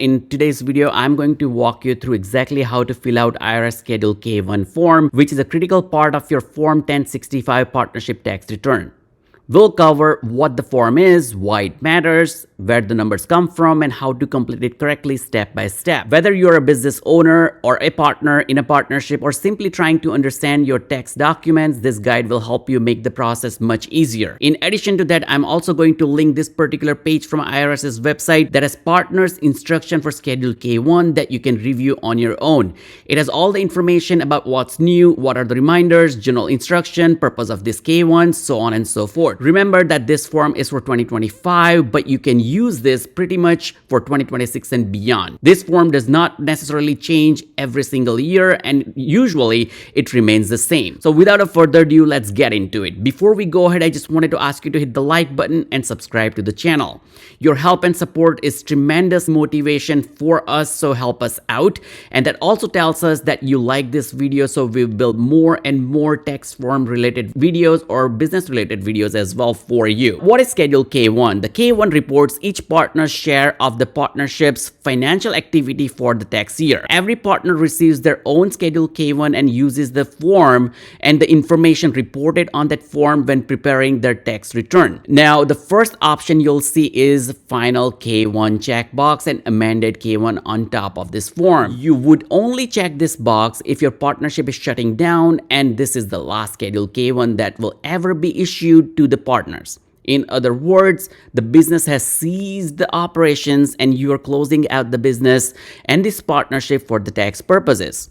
In today's video, I'm going to walk you through exactly how to fill out IRS Schedule K-1 form, which is a critical part of your Form 1065 partnership tax return. We'll cover what the form is, why it matters, where the numbers come from, and how to complete it correctly step by step. Whether you're a business owner or a partner in a partnership or simply trying to understand your tax documents, this guide will help you make the process much easier. In addition to that, I'm also going to link this particular page from IRS's website that has partners instruction for Schedule K-1 that you can review on your own. It has all the information about what's new, what are the reminders, general instruction, purpose of this K-1, so on and so forth. Remember that this form is for 2025, but you can use this pretty much for 2026 and beyond. This form does not necessarily change every single year, and usually it remains the same. So without a further ado, let's get into it. Before we go ahead, I just wanted to ask you to hit the like button and subscribe to the channel. Your help and support is tremendous motivation for us, so help us out. And that also tells us that you like this video, so we'll build more and more tax form related videos or business related videos as well for you. What is Schedule K-1? The K-1 reports each partner's share of the partnership's financial activity for the tax year. Every partner receives their own Schedule K-1 and uses the form and the information reported on that form when preparing their tax return. Now, the first option you'll see is Final K-1 checkbox and Amended K-1 on top of this form. You would only check this box if your partnership is shutting down and this is the last Schedule K-1 that will ever be issued to the partners. In other words, the business has ceased the operations and you are closing out the business and this partnership for the tax purposes.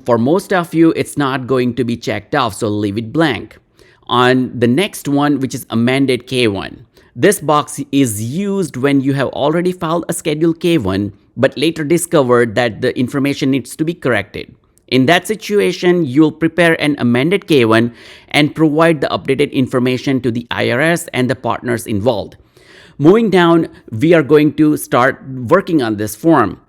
For most of you, it's not going to be checked off, so leave it blank. On the next one, which is Amended K-1, this box is used when you have already filed a Schedule K-1 but later discovered that the information needs to be corrected. In that situation, you'll prepare an amended K-1 and provide the updated information to the IRS and the partners involved. Moving down, we are going to start working on this form.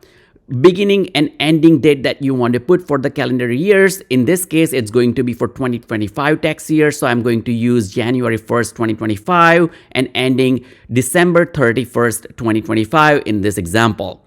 Beginning and ending date that you want to put for the calendar years. In this case, it's going to be for 2025 tax year. So I'm going to use January 1st, 2025 and ending December 31st, 2025 in this example.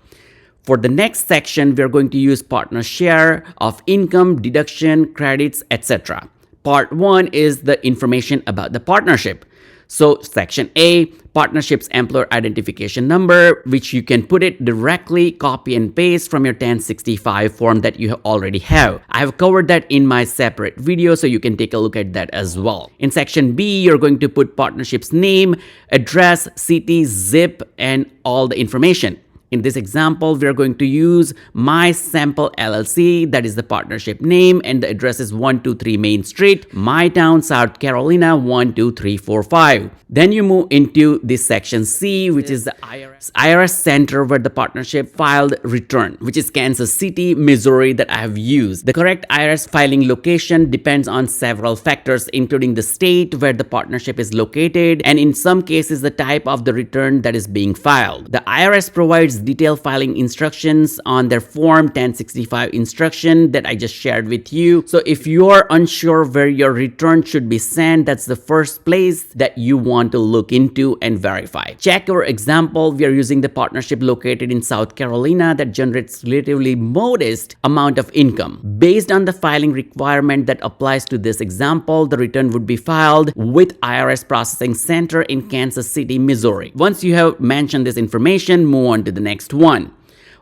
For the next section, we're going to use partner share of income, deduction, credits, etc. Part 1 is the information about the partnership. So section A, partnership's employer identification number, which you can put it directly, copy and paste from your 1065 form that you already have. I have covered that in my separate video, so you can take a look at that as well. In section B, you're going to put partnership's name, address, city, zip, and all the information. In this example, we are going to use My Sample LLC, that is the partnership name, and the address is 123 Main Street, My Town, South Carolina 12345. Then you move into this section C, which is the IRS Center where the partnership filed return, which is Kansas City, Missouri that I have used. The correct IRS filing location depends on several factors, including the state where the partnership is located, and in some cases, the type of the return that is being filed. The IRS provides detailed filing instructions on their Form 1065 instruction that I just shared with you. So if you're unsure where your return should be sent, that's the first place that you want to look into and verify. Check your example. We are using the partnership located in South Carolina that generates relatively modest amount of income. Based on the filing requirement that applies to this example, the return would be filed with IRS Processing Center in Kansas City, Missouri. Once you have mentioned this information, move on to the next one,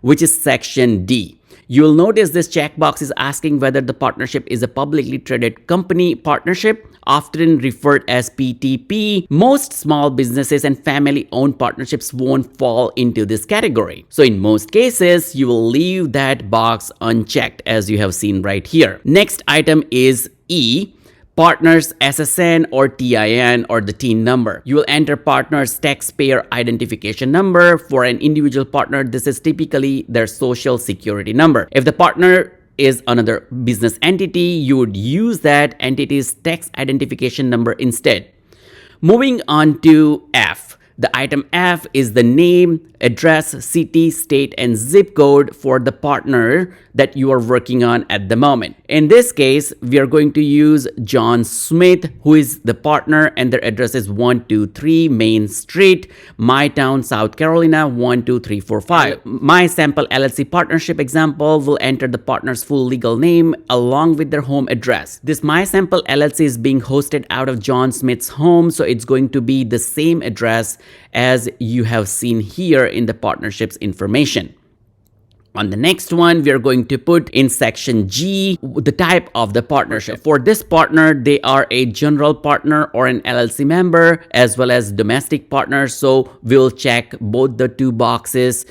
which is section D. You'll notice this checkbox is asking whether the partnership is a publicly traded company partnership, often referred as PTP. Most small businesses and family-owned partnerships won't fall into this category. So in most cases, you will leave that box unchecked as you have seen right here. Next item is E. Partner's SSN or TIN or the TIN number. You will enter partner's taxpayer identification number. For an individual partner, this is typically their social security number. If the partner is another business entity, you would use that entity's tax identification number instead. Moving on to F. The item F is the name, address, city, state, and zip code for the partner that you are working on at the moment. In this case, we are going to use John Smith, who is the partner, and their address is 123 Main Street, My Town, South Carolina 12345. My sample LLC partnership example will enter the partner's full legal name along with their home address. This My Sample LLC is being hosted out of John Smith's home, so it's going to be the same address as you have seen here in the partnership's information. On the next one, we are going to put in section G the type of the partnership. For this partner, they are a general partner or an LLC member as well as domestic partner. So we'll check both the two boxes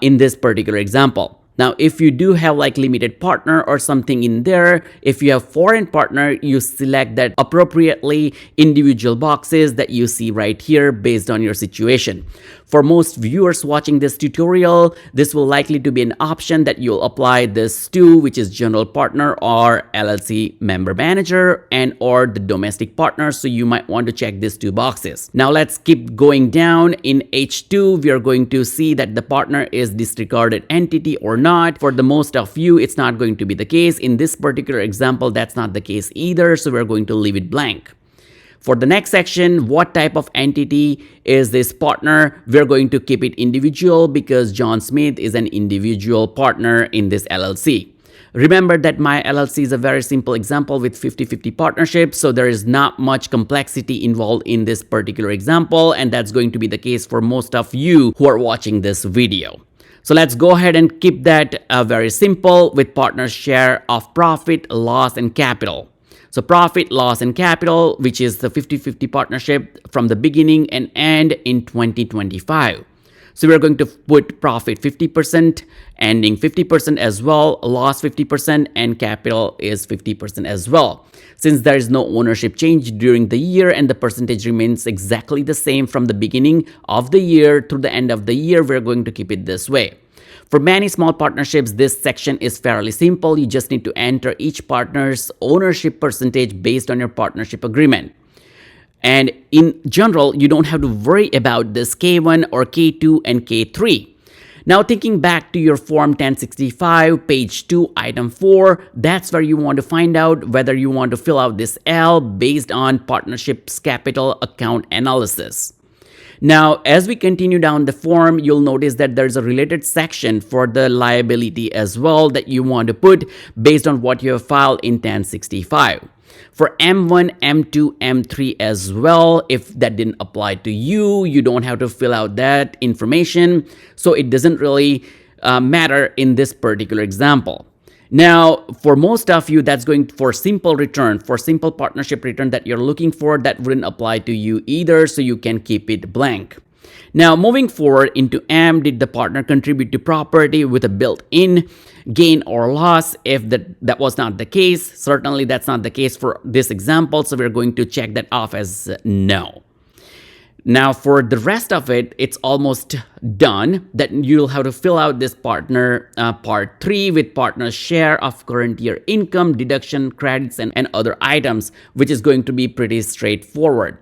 in this particular example. Now, if you do have like limited partner or something in there, if you have foreign partner, you select that appropriately individual boxes that you see right here based on your situation. For most viewers watching this tutorial, this will likely to be an option that you'll apply this to, which is general partner or LLC member manager and or the domestic partner. So you might want to check these two boxes. Now let's keep going down. In H2, we are going to see that the partner is disregarded entity or not. For the most of you, it's not going to be the case. In this particular example, that's not the case either. So we're going to leave it blank. For the next section, what type of entity is this partner? We're going to keep it individual because John Smith is an individual partner in this LLC. Remember that my LLC is a very simple example with 50-50 partnership, so there is not much complexity involved in this particular example, and that's going to be the case for most of you who are watching this video. So let's go ahead and keep that very simple with partner's share of profit, loss, and capital. So profit, loss, and capital, which is the 50-50 partnership from the beginning and end in 2025. So we're going to put profit 50%, ending 50% as well, loss 50%, and capital is 50% as well. Since there is no ownership change during the year and the percentage remains exactly the same from the beginning of the year through the end of the year, we're going to keep it this way. For many small partnerships, this section is fairly simple. You just need to enter each partner's ownership percentage based on your partnership agreement. And in general, you don't have to worry about this K1 or K2 and K3. Now, thinking back to your Form 1065, page 2, item 4, that's where you want to find out whether you want to fill out this L based on partnership's capital account analysis. Now, as we continue down the form, you'll notice that there's a related section for the liability as well that you want to put based on what you have filed in 1065. For M1, M2, M3 as well, if that didn't apply to you, you don't have to fill out that information. So it doesn't really matter in this particular example. Now, for most of you, that's going for simple return, for simple partnership return that you're looking for, that wouldn't apply to you either, so you can keep it blank. Now, moving forward into M, did the partner contribute to property with a built-in gain or loss? If that was not the case, certainly that's not the case for this example, so we're going to check that off as no. Now, for the rest of it, it's almost done. That you'll have to fill out this partner part 3 with partner's share of current year income, deduction, credits, and other items, which is going to be pretty straightforward.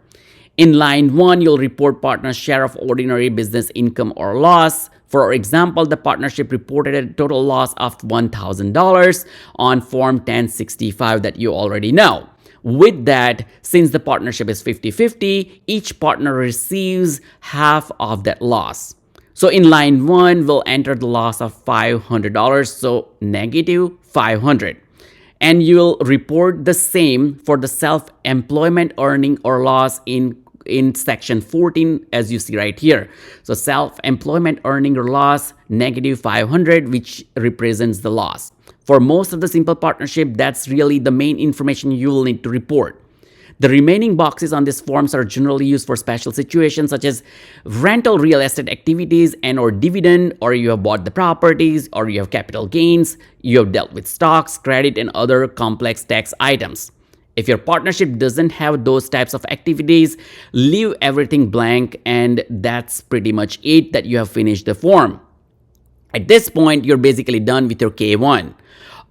In line 1, you'll report partner's share of ordinary business income or loss. For example, the partnership reported a total loss of $1,000 on Form 1065 that you already know. With that, since the partnership is 50-50, each partner receives half of that loss. So in line 1, we'll enter the loss of $500, so negative $500. And you'll report the same for the self-employment earning or loss in section 14, as you see right here. So self-employment earning or loss, negative $500, which represents the loss. For most of the simple partnership, that's really the main information you will need to report. The remaining boxes on these forms are generally used for special situations such as rental real estate activities and or dividend, or you have bought the properties, or you have capital gains, you have dealt with stocks, credit, and other complex tax items. If your partnership doesn't have those types of activities, leave everything blank, and that's pretty much it, that you have finished the form. At this point, you're basically done with your K1.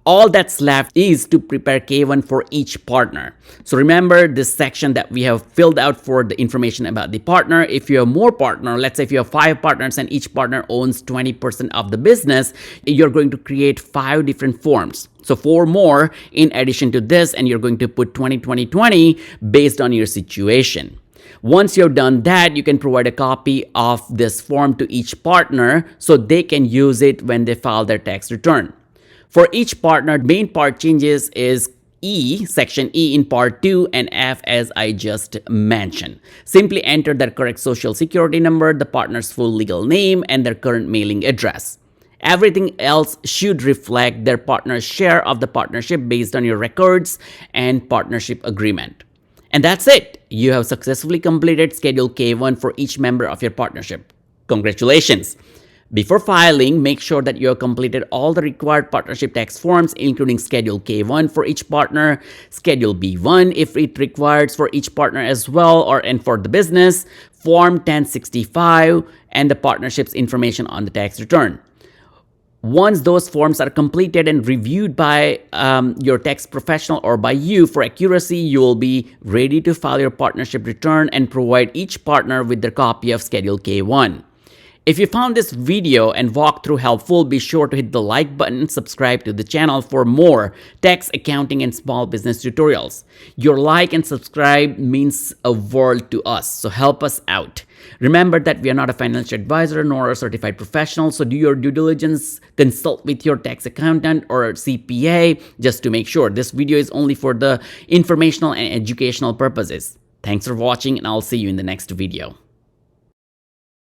All that's left is to prepare K1 for each partner. So remember this section that we have filled out for the information about the partner. If you have more partner, let's say if you have 5 partners and each partner owns 20% of the business, you're going to create 5 different forms. So 4 more in addition to this, and you're going to put 20 based on your situation. Once you've done that, you can provide a copy of this form to each partner so they can use it when they file their tax return. For each partner, main part changes is E, section E in part 2 and F as I just mentioned. Simply enter their correct social security number, the partner's full legal name, and their current mailing address. Everything else should reflect their partner's share of the partnership based on your records and partnership agreement. And that's it. You have successfully completed Schedule K-1 for each member of your partnership. Congratulations! Before filing, make sure that you have completed all the required partnership tax forms, including Schedule K-1 for each partner, Schedule B-1 if it requires for each partner as well, and for the business, Form 1065, and the partnership's information on the tax return. Once those forms are completed and reviewed by your tax professional or by you for accuracy, you will be ready to file your partnership return and provide each partner with their copy of Schedule K-1. If you found this video and walkthrough helpful, be sure to hit the like button and subscribe to the channel for more tax, accounting, and small business tutorials. Your like and subscribe means a world to us, so help us out. Remember that we are not a financial advisor nor a certified professional, so do your due diligence, consult with your tax accountant or CPA just to make sure. This video is only for the informational and educational purposes. Thanks for watching, and I'll see you in the next video.